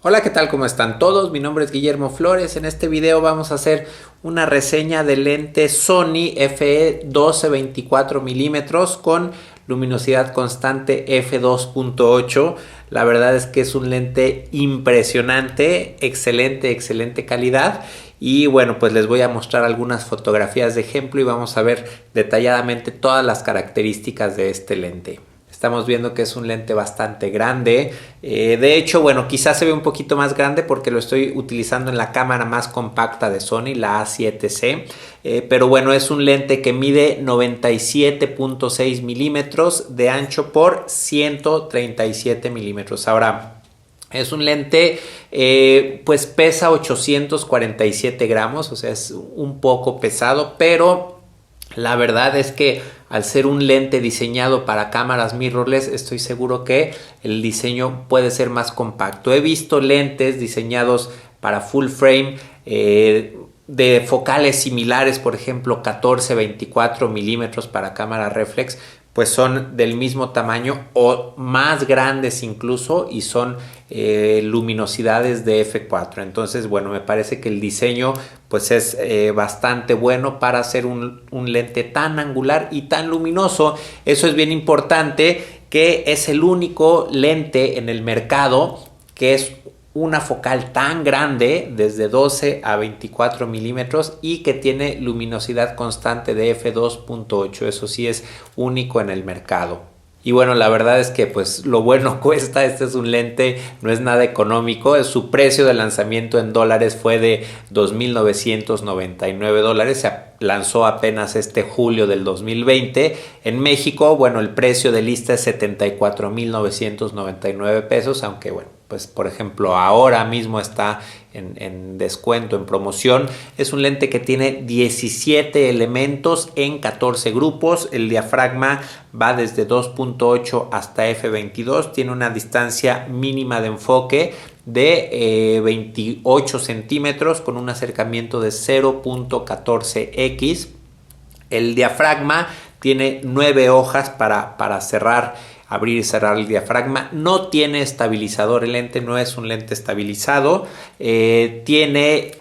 Hola, ¿qué tal? ¿Cómo están todos? Mi nombre es Guillermo Flores. En este video vamos a hacer una reseña del lente Sony FE 12-24 milímetros con luminosidad constante f2.8. La verdad es que es un lente impresionante, excelente calidad. Y bueno, pues les voy a mostrar algunas fotografías de ejemplo y vamos a ver detalladamente todas las características de este lente. Estamos viendo que es un lente bastante grande. De hecho, bueno, quizás se ve un poquito más grande porque lo estoy utilizando en la cámara más compacta de Sony, la A7C. Pero bueno, es un lente que mide 97.6 milímetros de ancho por 137 milímetros. Ahora, es un lente, pues pesa 847 gramos, o sea, es un poco pesado, pero la verdad es que al ser un lente diseñado para cámaras mirrorless, estoy seguro que el diseño puede ser más compacto. He visto lentes diseñados para full frame de focales similares, por ejemplo 14-24 milímetros para cámara reflex, pues son del mismo tamaño o más grandes incluso y son luminosidades de f4. Entonces, bueno, me parece que el diseño pues es bastante bueno para hacer un lente tan angular y tan luminoso. Eso es bien importante, que es el único lente en el mercado que es una focal tan grande, desde 12 a 24 milímetros, y que tiene luminosidad constante de f2.8. Eso sí es único en el mercado. Y bueno, la verdad es que pues lo bueno cuesta. Este es un lente, no es nada económico. Su precio de lanzamiento en dólares fue de $2,999. Se lanzó apenas este julio del 2020. En México, bueno, el precio de lista es 74,999 pesos, aunque bueno, pues por ejemplo ahora mismo está en descuento, en promoción. Es un lente que tiene 17 elementos en 14 grupos. El diafragma va desde 2.8 hasta f22. Tiene una distancia mínima de enfoque de 28 centímetros con un acercamiento de 0.14x. El diafragma tiene 9 hojas para cerrar, abrir y cerrar el diafragma. No tiene estabilizador el lente, no es un lente estabilizado. Tiene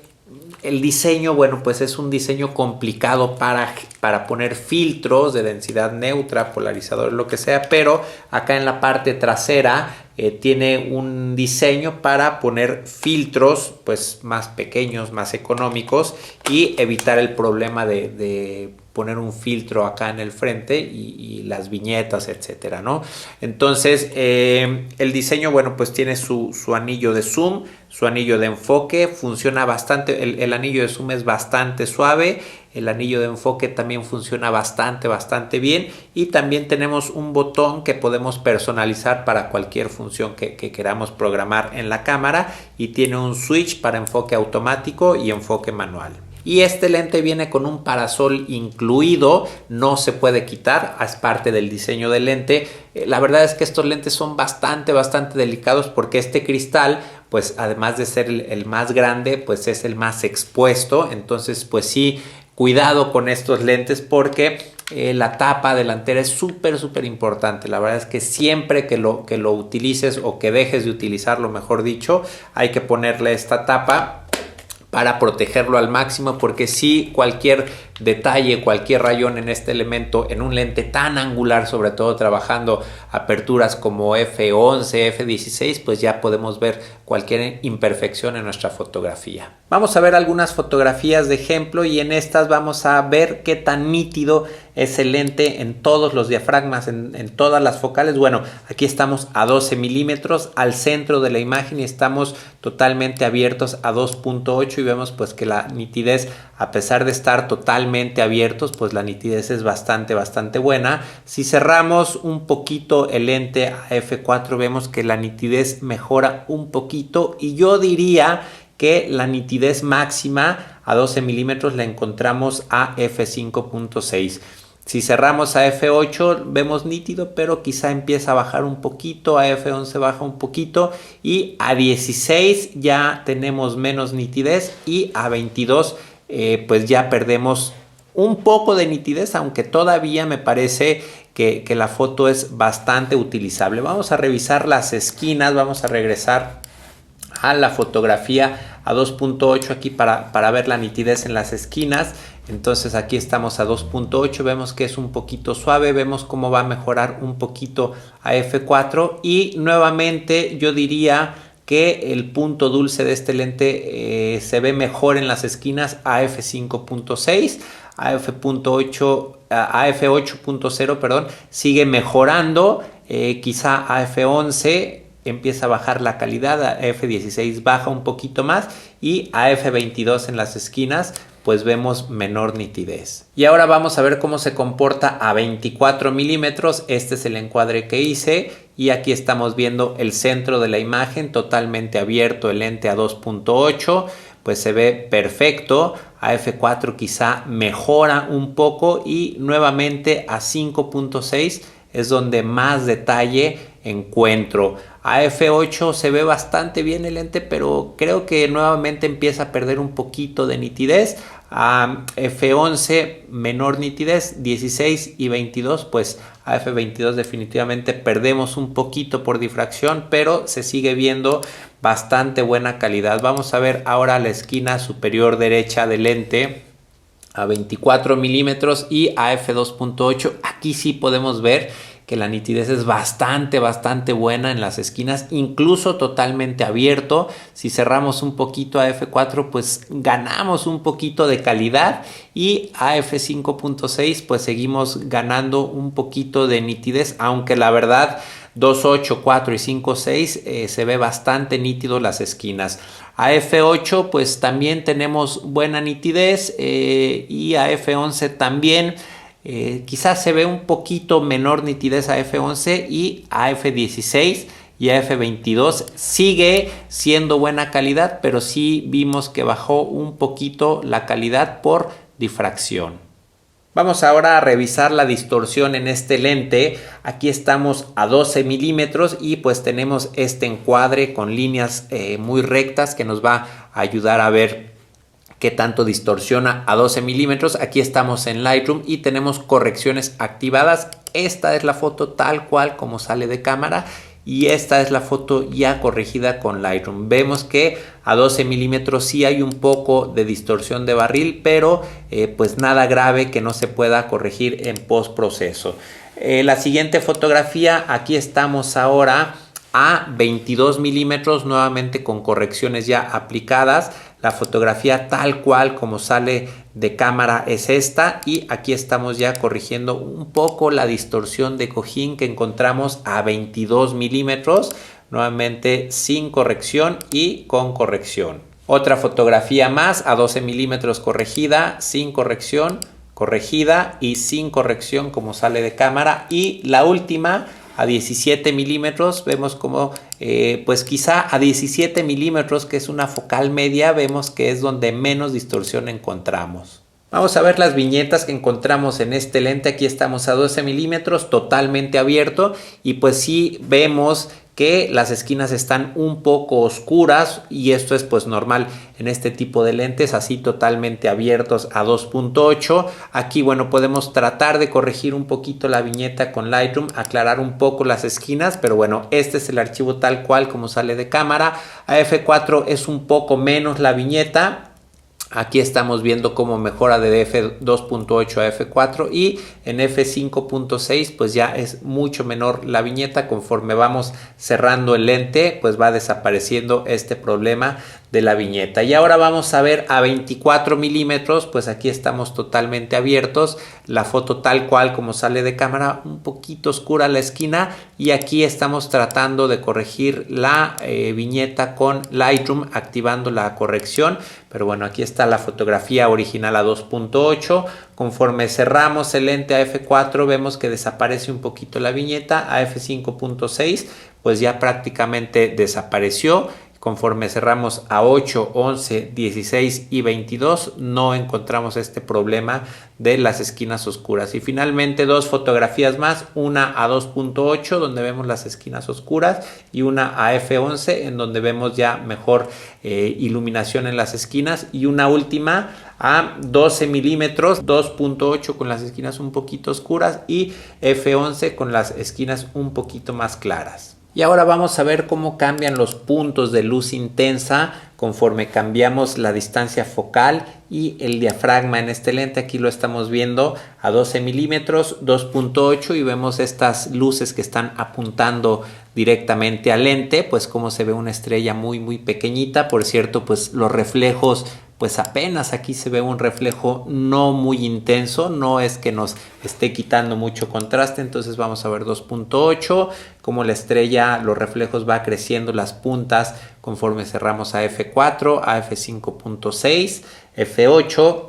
el diseño, bueno, pues es un diseño complicado para poner filtros de densidad neutra, polarizador, lo que sea, pero acá en la parte trasera tiene un diseño para poner filtros pues más pequeños, más económicos, y evitar el problema de poner un filtro acá en el frente y las viñetas, etcétera, ¿no? Entonces el diseño, bueno, pues tiene su anillo de zoom, su anillo de enfoque. Funciona bastante, el anillo de zoom es bastante suave. El anillo de enfoque también funciona bastante bien, y también tenemos un botón que podemos personalizar para cualquier función que queramos programar en la cámara, y tiene un switch para enfoque automático y enfoque manual. Y este lente viene con un parasol incluido, no se puede quitar, es parte del diseño del lente. La verdad es que estos lentes son bastante delicados, porque este cristal, pues además de ser el más grande, pues es el más expuesto. Entonces pues sí, cuidado con estos lentes, porque la tapa delantera es súper importante. La verdad es que siempre que lo utilices, o que dejes de utilizarlo, mejor dicho, hay que ponerle esta tapa para protegerlo al máximo, porque si cualquier detalle, cualquier rayón en este elemento, en un lente tan angular, sobre todo trabajando aperturas como f11, f16, pues ya podemos ver cualquier imperfección en nuestra fotografía. Vamos a ver algunas fotografías de ejemplo, y en estas vamos a ver qué tan nítido es el lente en todos los diafragmas, en todas las focales. Bueno, aquí estamos a 12 milímetros al centro de la imagen, y estamos totalmente abiertos a 2.8, y vemos pues que la nitidez, a pesar de estar totalmente abiertos, pues la nitidez es bastante buena. Si cerramos un poquito el lente a f4, vemos que la nitidez mejora un poquito, y yo diría que la nitidez máxima a 12 milímetros la encontramos a f5.6. Si cerramos a f8 vemos nítido, pero quizá empieza a bajar un poquito, a f11 baja un poquito, y a 16 ya tenemos menos nitidez, y a 22 pues ya perdemos un poco de nitidez, aunque todavía me parece que la foto es bastante utilizable. Vamos a revisar las esquinas, vamos a regresar a la fotografía a 2.8 aquí para ver la nitidez en las esquinas. Entonces aquí estamos a 2.8, vemos que es un poquito suave, vemos cómo va a mejorar un poquito a f4 y nuevamente yo diría que el punto dulce de este lente se ve mejor en las esquinas a f5.6, a f8.0, perdón, sigue mejorando, quizá a f11 empieza a bajar la calidad, a f16 baja un poquito más y a f22 en las esquinas pues vemos menor nitidez. Y ahora vamos a ver cómo se comporta a 24 milímetros. Este es el encuadre que hice y aquí estamos viendo el centro de la imagen totalmente abierto, el lente a 2.8 pues se ve perfecto. A f4 quizá mejora un poco y nuevamente a 5.6 es donde más detalle encuentro. A f8 se ve bastante bien el lente, pero creo que nuevamente empieza a perder un poquito de nitidez. A f11 menor nitidez, 16 y 22, pues a f22 definitivamente perdemos un poquito por difracción, pero se sigue viendo bastante buena calidad. Vamos a ver ahora la esquina superior derecha del lente a 24 milímetros y a f2.8. Aquí sí podemos ver que la nitidez es bastante buena en las esquinas, incluso totalmente abierto. Si cerramos un poquito a f4 pues ganamos un poquito de calidad y a f5.6 pues seguimos ganando un poquito de nitidez, aunque la verdad 2.8, 4 y 5.6 se ve bastante nítido las esquinas. A f8 pues también tenemos buena nitidez y a f11 también. Quizás se ve un poquito menor nitidez a f11 y a f16 y a f22 sigue siendo buena calidad, pero sí vimos que bajó un poquito la calidad por difracción. Vamos ahora a revisar la distorsión en este lente. Aquí estamos a 12 milímetros y pues tenemos este encuadre con líneas muy rectas que nos va a ayudar a ver qué tanto distorsiona a 12 milímetros. Aquí estamos en Lightroom y tenemos correcciones activadas. Esta es la foto tal cual como sale de cámara y esta es la foto ya corregida con Lightroom. Vemos que a 12 milímetros sí hay un poco de distorsión de barril, pero pues nada grave que no se pueda corregir en postproceso. La siguiente fotografía, aquí estamos ahora a 22 milímetros, nuevamente con correcciones ya aplicadas. La fotografía tal cual como sale de cámara es esta y aquí estamos ya corrigiendo un poco la distorsión de cojín que encontramos a 22 milímetros, nuevamente sin corrección y con corrección. Otra fotografía más a 12 milímetros corregida, sin corrección, corregida y sin corrección como sale de cámara. Y la última a 17 milímetros, vemos como pues quizá a 17 milímetros, que es una focal media, vemos que es donde menos distorsión encontramos. Vamos a ver las viñetas que encontramos en este lente. Aquí estamos a 12 milímetros, totalmente abierto y pues sí vemos que las esquinas están un poco oscuras y esto es pues normal en este tipo de lentes así totalmente abiertos a 2.8. Aquí bueno podemos tratar de corregir un poquito la viñeta con Lightroom, aclarar un poco las esquinas, pero bueno, este es el archivo tal cual como sale de cámara. A f4 es un poco menos la viñeta. Aquí estamos viendo cómo mejora de f2.8 a f4 y en f5.6 pues ya es mucho menor la viñeta. Conforme vamos cerrando el lente pues va desapareciendo este problema de la viñeta. Y ahora vamos a ver a 24 milímetros, pues aquí estamos totalmente abiertos, la foto tal cual como sale de cámara, un poquito oscura la esquina y aquí estamos tratando de corregir la viñeta con Lightroom activando la corrección, pero bueno, aquí está la fotografía original a 2.8. Conforme cerramos el lente a f4 vemos que desaparece un poquito la viñeta. A f5.6 pues ya prácticamente desapareció. Conforme cerramos a 8, 11, 16 y 22 no encontramos este problema de las esquinas oscuras. Y finalmente dos fotografías más, una a 2.8 donde vemos las esquinas oscuras y una a f11 en donde vemos ya mejor iluminación en las esquinas, y una última a 12 milímetros, 2.8 con las esquinas un poquito oscuras y f11 con las esquinas un poquito más claras. Y ahora vamos a ver cómo cambian los puntos de luz intensa conforme cambiamos la distancia focal y el diafragma en este lente. Aquí lo estamos viendo a 12 milímetros, 2.8, y vemos estas luces que están apuntando directamente al lente, pues como se ve una estrella muy pequeñita. Por cierto, pues los reflejos, pues apenas aquí se ve un reflejo no muy intenso, no es que nos esté quitando mucho contraste. Entonces vamos a ver 2.8, como la estrella, los reflejos va creciendo las puntas conforme cerramos a f4, a f5.6, f8,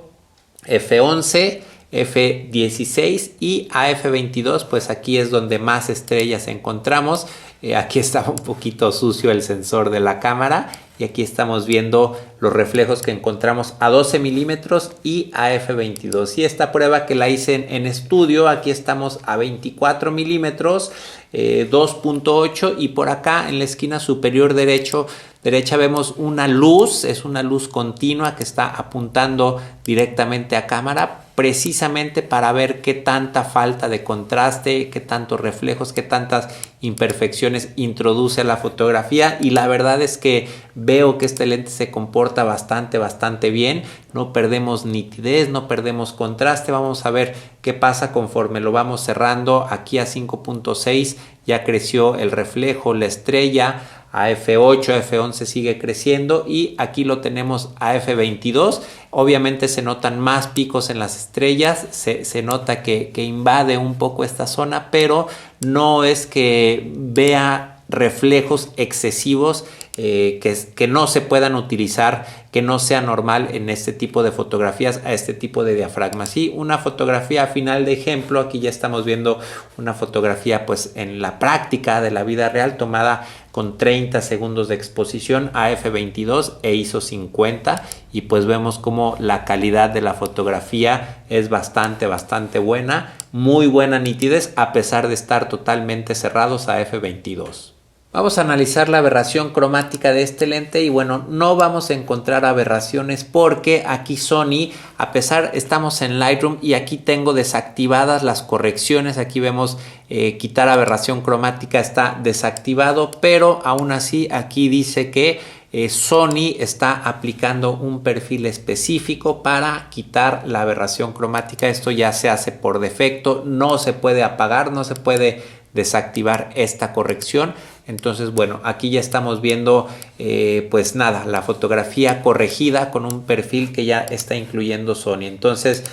f11, f16 y a f22. Pues aquí es donde más estrellas encontramos. Aquí estaba un poquito sucio el sensor de la cámara, y aquí estamos viendo los reflejos que encontramos a 12 milímetros y a f22. Y esta prueba que la hice en estudio, aquí estamos a 24 milímetros, 2.8, y por acá en la esquina superior derecha vemos una luz, es una luz continua que está apuntando directamente a cámara, precisamente para ver qué tanta falta de contraste, qué tantos reflejos, qué tantas imperfecciones introduce a la fotografía. Y la verdad es que veo que este lente se comporta bastante bien, no perdemos nitidez, no perdemos contraste. Vamos a ver qué pasa conforme lo vamos cerrando. Aquí a 5.6 ya creció el reflejo, la estrella. A f8, f11 sigue creciendo, y aquí lo tenemos a f22. Obviamente se notan más picos en las estrellas, se nota que invade un poco esta zona, pero no es que vea reflejos excesivos que no se puedan utilizar, que no sea normal en este tipo de fotografías a este tipo de diafragma. Sí, una fotografía final de ejemplo. Aquí ya estamos viendo una fotografía pues en la práctica de la vida real, tomada con 30 segundos de exposición a f22 e ISO 50, y pues vemos como la calidad de la fotografía es bastante buena, muy buena nitidez a pesar de estar totalmente cerrados a f22. Vamos a analizar la aberración cromática de este lente, y bueno, no vamos a encontrar aberraciones porque aquí Sony, estamos en Lightroom y aquí tengo desactivadas las correcciones. Aquí vemos quitar aberración cromática está desactivado, pero aún así aquí dice que Sony está aplicando un perfil específico para quitar la aberración cromática. Esto ya se hace por defecto, no se puede apagar, no se puede desactivar esta corrección. Entonces, bueno, aquí ya estamos viendo pues nada, la fotografía corregida con un perfil que ya está incluyendo Sony. Entonces,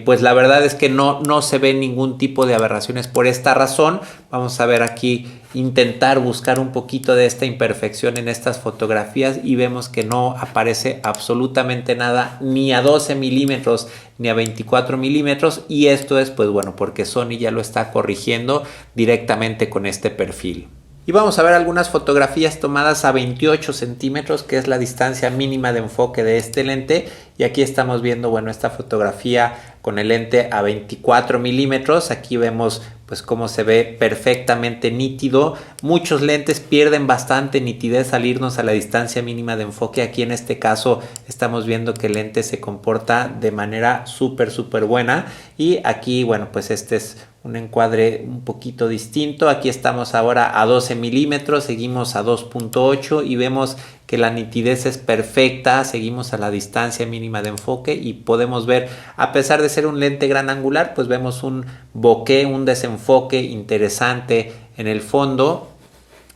pues la verdad es que no se ve ningún tipo de aberraciones por esta razón. Vamos a ver aquí, intentar buscar un poquito de esta imperfección en estas fotografías, y vemos que no aparece absolutamente nada, ni a 12 milímetros ni a 24 milímetros, y esto es pues bueno porque Sony ya lo está corrigiendo directamente con este perfil. Y vamos a ver algunas fotografías tomadas a 28 centímetros, que es la distancia mínima de enfoque de este lente. Y aquí estamos viendo, bueno, esta fotografía con el lente a 24 milímetros. Aquí vemos pues cómo se ve perfectamente nítido. Muchos lentes pierden bastante nitidez al irnos a la distancia mínima de enfoque. Aquí en este caso estamos viendo que el lente se comporta de manera súper buena. Y aquí, bueno, pues este es un encuadre un poquito distinto. Aquí estamos ahora a 12 milímetros, seguimos a 2.8 y vemos que la nitidez es perfecta. Seguimos a la distancia mínima de enfoque y podemos ver, a pesar de ser un lente gran angular, pues vemos un bokeh, un desenfoque interesante en el fondo.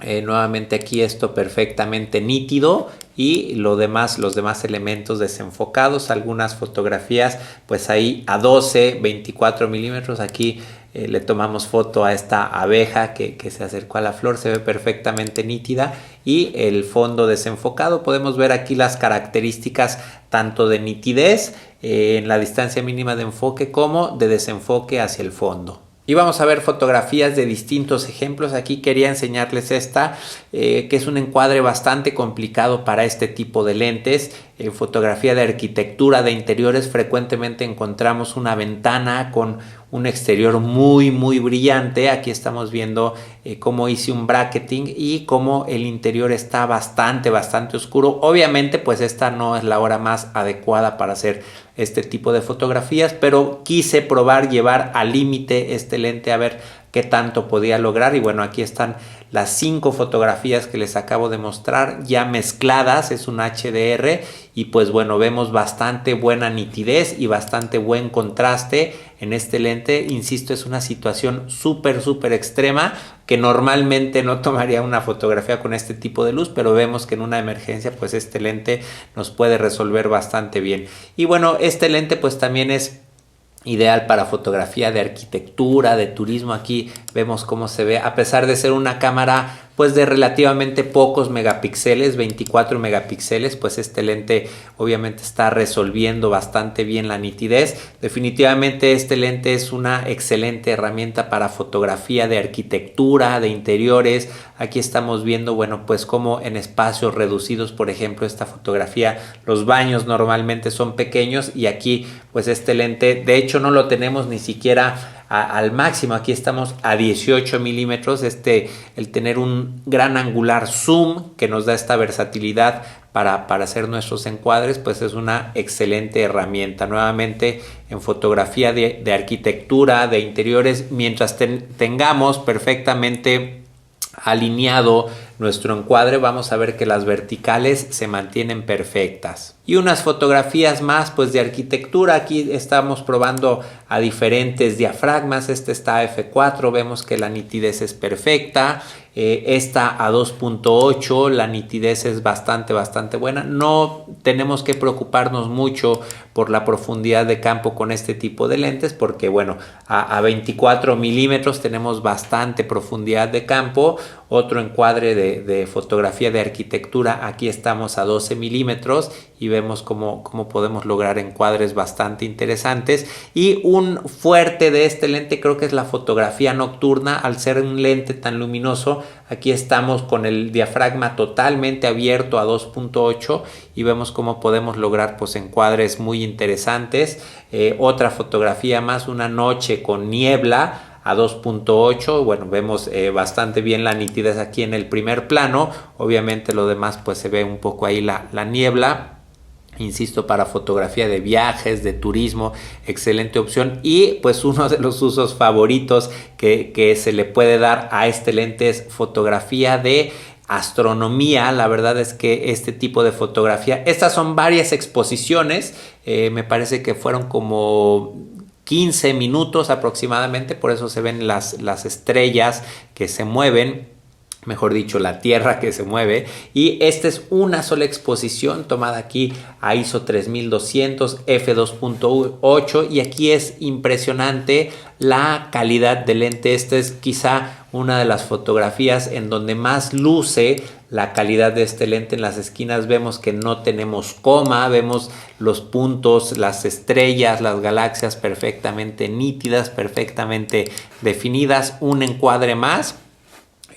Nuevamente aquí esto perfectamente nítido, y los demás elementos desenfocados. Algunas fotografías pues ahí a 12, 24 milímetros. Aquí le tomamos foto a esta abeja que se acercó a la flor, se ve perfectamente nítida, y el fondo desenfocado. Podemos ver aquí las características tanto de nitidez en la distancia mínima de enfoque como de desenfoque hacia el fondo. Y vamos a ver fotografías de distintos ejemplos. Aquí quería enseñarles esta, que es un encuadre bastante complicado para este tipo de lentes. Fotografía de arquitectura de interiores. Frecuentemente encontramos una ventana con un exterior muy brillante. Aquí estamos viendo cómo hice un bracketing y cómo el interior está bastante oscuro. Obviamente pues esta no es la hora más adecuada para hacer este tipo de fotografías, pero quise probar llevar al límite este lente a ver qué tanto podía lograr. Y bueno, aquí están las 5 fotografías que les acabo de mostrar ya mezcladas, es un HDR y pues bueno, vemos bastante buena nitidez y bastante buen contraste en este lente. Insisto, es una situación súper extrema que normalmente no tomaría una fotografía con este tipo de luz, pero vemos que en una emergencia pues este lente nos puede resolver bastante bien. Y bueno, este lente pues también es ideal para fotografía de arquitectura, de turismo. Aquí vemos cómo se ve, a pesar de ser una cámara pues de relativamente pocos megapíxeles, 24 megapíxeles, pues este lente obviamente está resolviendo bastante bien la nitidez. Definitivamente este lente es una excelente herramienta para fotografía de arquitectura, de interiores. Aquí estamos viendo, bueno, pues como en espacios reducidos, por ejemplo, esta fotografía, los baños normalmente son pequeños y aquí pues este lente, de hecho no lo tenemos ni siquiera al máximo. Aquí estamos a 18 milímetros. El tener un gran angular zoom que nos da esta versatilidad para hacer nuestros encuadres, pues es una excelente herramienta. Nuevamente en fotografía de arquitectura, de interiores, mientras tengamos perfectamente alineado nuestro encuadre, vamos a ver que las verticales se mantienen perfectas. Y unas fotografías más pues de arquitectura. Aquí estamos probando a diferentes diafragmas. Este está a f4, vemos que la nitidez es perfecta. Esta a 2.8, la nitidez es bastante buena. No tenemos que preocuparnos mucho por la profundidad de campo con este tipo de lentes, porque bueno, a 24 milímetros tenemos bastante profundidad de campo. Otro encuadre de fotografía de arquitectura, aquí estamos a 12 milímetros y vemos cómo podemos lograr encuadres bastante interesantes. Y un fuerte de este lente creo que es la fotografía nocturna. Al ser un lente tan luminoso, aquí estamos con el diafragma totalmente abierto a 2.8 y vemos cómo podemos lograr pues encuadres muy interesantes. Otra fotografía más, una noche con niebla a 2.8, bueno, vemos bastante bien la nitidez aquí en el primer plano. Obviamente lo demás pues se ve un poco ahí la niebla. Insisto, para fotografía de viajes, de turismo, excelente opción. Y pues uno de los usos favoritos que se le puede dar a este lente es fotografía de astronomía. La verdad es que este tipo de fotografía, estas son varias exposiciones, me parece que fueron como 15 minutos aproximadamente, por eso se ven las estrellas que se mueven, mejor dicho, la Tierra que se mueve. Y esta es una sola exposición tomada aquí a ISO 3200 f2.8 y aquí es impresionante la calidad del lente. Esta es quizá una de las fotografías en donde más luce la calidad de este lente. En las esquinas vemos que no tenemos coma, vemos los puntos, las estrellas, las galaxias perfectamente nítidas, perfectamente definidas. Un encuadre más.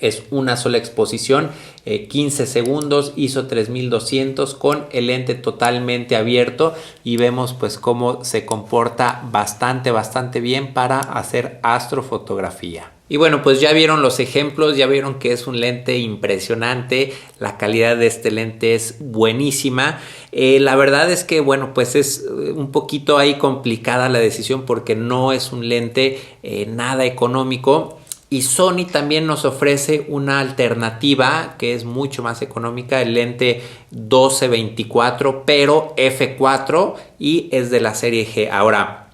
Es una sola exposición, 15 segundos, ISO 3200 con el lente totalmente abierto y vemos pues cómo se comporta bastante bien para hacer astrofotografía. Y bueno, pues ya vieron los ejemplos, ya vieron que es un lente impresionante, la calidad de este lente es buenísima. La verdad es que bueno, pues es un poquito ahí complicada la decisión porque no es un lente nada económico. Y Sony también nos ofrece una alternativa que es mucho más económica, el lente 12-24 pero f4 y es de la serie G. Ahora,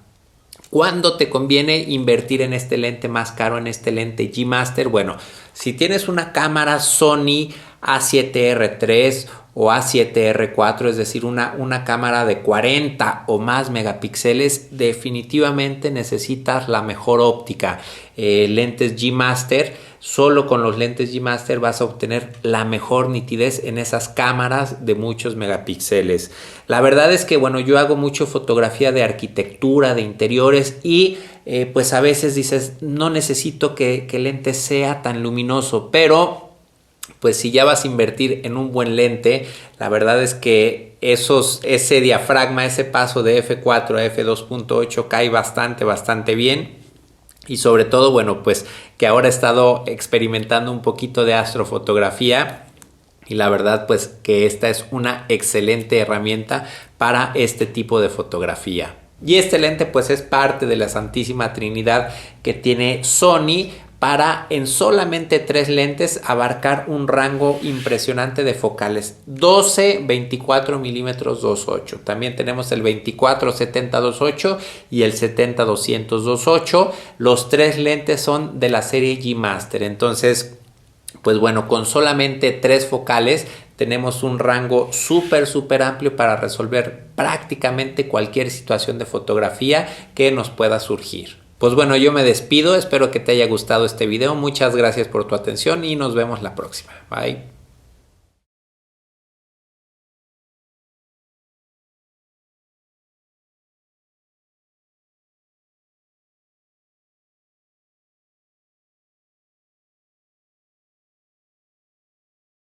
¿cuándo te conviene invertir en este lente más caro, en este lente G Master? Bueno, si tienes una cámara Sony A7R3 o A7R4, es decir, una cámara de 40 o más megapíxeles, definitivamente necesitas la mejor óptica. Lentes G Master, solo con los lentes G Master vas a obtener la mejor nitidez en esas cámaras de muchos megapíxeles. La verdad es que bueno, yo hago mucho fotografía de arquitectura, de interiores y pues a veces dices, no necesito que el lente sea tan luminoso, pero pues si ya vas a invertir en un buen lente, la verdad es que ese diafragma, ese paso de f4 a f2.8 cae bastante bien. Y sobre todo, bueno, pues que ahora he estado experimentando un poquito de astrofotografía y la verdad pues que esta es una excelente herramienta para este tipo de fotografía. Y este lente pues es parte de la santísima trinidad que tiene Sony para en solamente 3 lentes abarcar un rango impresionante de focales: 12, 24 milímetros 2.8. También tenemos el 24-70 2.8 y el 70-200 2.8. Los 3 lentes son de la serie G Master. Entonces, pues bueno, con solamente 3 focales tenemos un rango súper amplio para resolver prácticamente cualquier situación de fotografía que nos pueda surgir. Pues bueno, yo me despido, espero que te haya gustado este video, muchas gracias por tu atención y nos vemos la próxima. Bye.